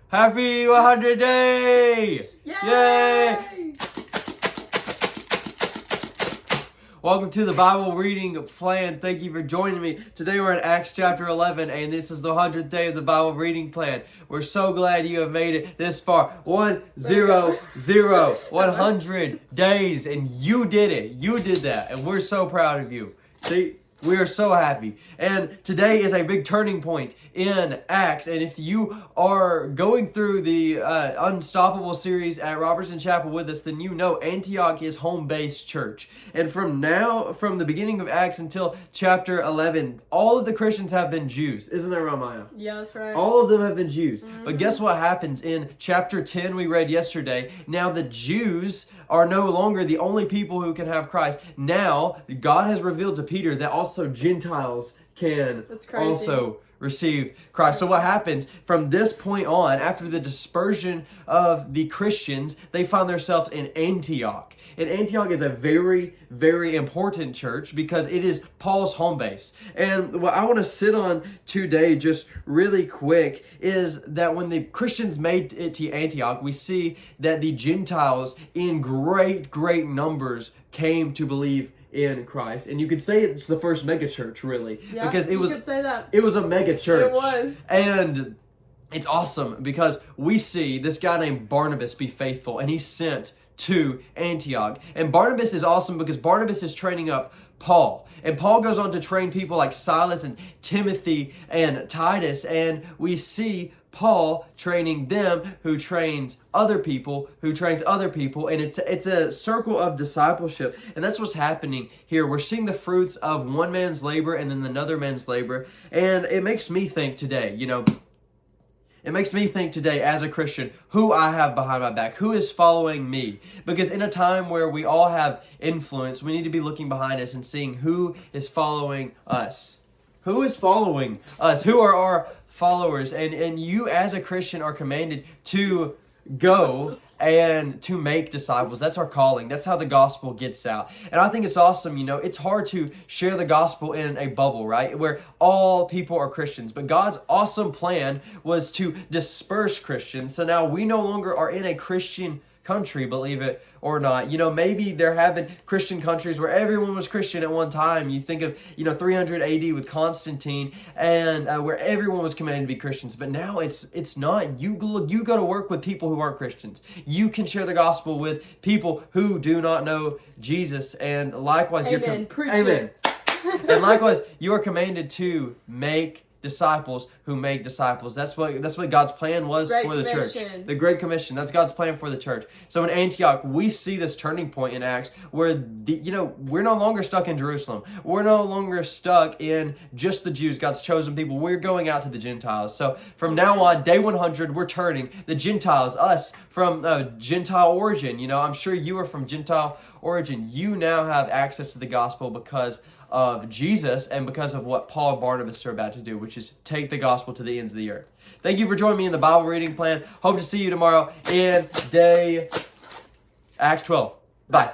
Happy 100 day! Yay! Yay! Welcome to the Bible reading plan. Thank you for joining me. Today we're in Acts chapter 11, and this is the 100th day of the Bible reading plan. We're so glad you have made it this far. 100 days, and you did it. You did that, and we're so proud of you. See? We are so happy. And today is a big turning point in Acts. And if you are going through the Unstoppable series at Robertson Chapel with us, then you know Antioch is home-based church. And from the beginning of Acts until chapter 11, all of the Christians have been Jews. Isn't that right, Maya? Yeah, that's right. All of them have been Jews. But guess what happens in chapter 10 we read yesterday? Now the Jews are no longer the only people who can have Christ. Now, God has revealed to Peter that also Gentiles can also receive Christ. So what happens from this point on, after the dispersion of the Christians, they find themselves in Antioch. And Antioch is a very, very important church because it is Paul's home base. And what I want to sit on today just really quick is that when the Christians made it to Antioch, we see that the Gentiles in great, great numbers came to believe in Christ. And you could say it's the first mega church, really. Yeah, because you could say that. It was a mega church. It was. And it's awesome because we see this guy named Barnabas be faithful, and he's sent to Antioch. And Barnabas is awesome because Barnabas is training up Paul. And Paul goes on to train people like Silas and Timothy and Titus. And we see Paul training them, who trains other people, who trains other people, and it's a circle of discipleship. And that's what's happening here. We're seeing the fruits of one man's labor and then another man's labor. And it makes me think today, it makes me think today as a Christian who I have behind my back, who is following me. Because in a time where we all have influence, we need to be looking behind us and seeing who is following us. Who is following us? Who are our followers? And you as a Christian are commanded to go and to make disciples. That's our calling. That's how the gospel gets out. And I think it's awesome. It's hard to share the gospel in a bubble, right? Where all people are Christians. But God's awesome plan was to disperse Christians. So now we no longer are in a Christian country, believe it or not. Maybe there have been Christian countries where everyone was Christian at one time. You think of, 300 AD with Constantine, and where everyone was commanded to be Christians. But now it's not. You go to work with people who aren't Christians. You can share the gospel with people who do not know Jesus, and likewise, Amen. Preach Amen. it. And likewise, you are commanded to make disciples who make disciples. That's what God's plan was for the church. The Great Commission. That's God's plan for the church. So in Antioch, we see this turning point in Acts where we're no longer stuck in Jerusalem. We're no longer stuck in just the Jews, God's chosen people. We're going out to the Gentiles. So from now on, day 100, we're turning the Gentiles, us, from Gentile origin. I'm sure you are from Gentile origin. You now have access to the gospel because of Jesus and because of what Paul and Barnabas are about to do, which is take the gospel to the ends of the earth. Thank you for joining me in the Bible reading plan. Hope to see you tomorrow in Acts 12. Bye.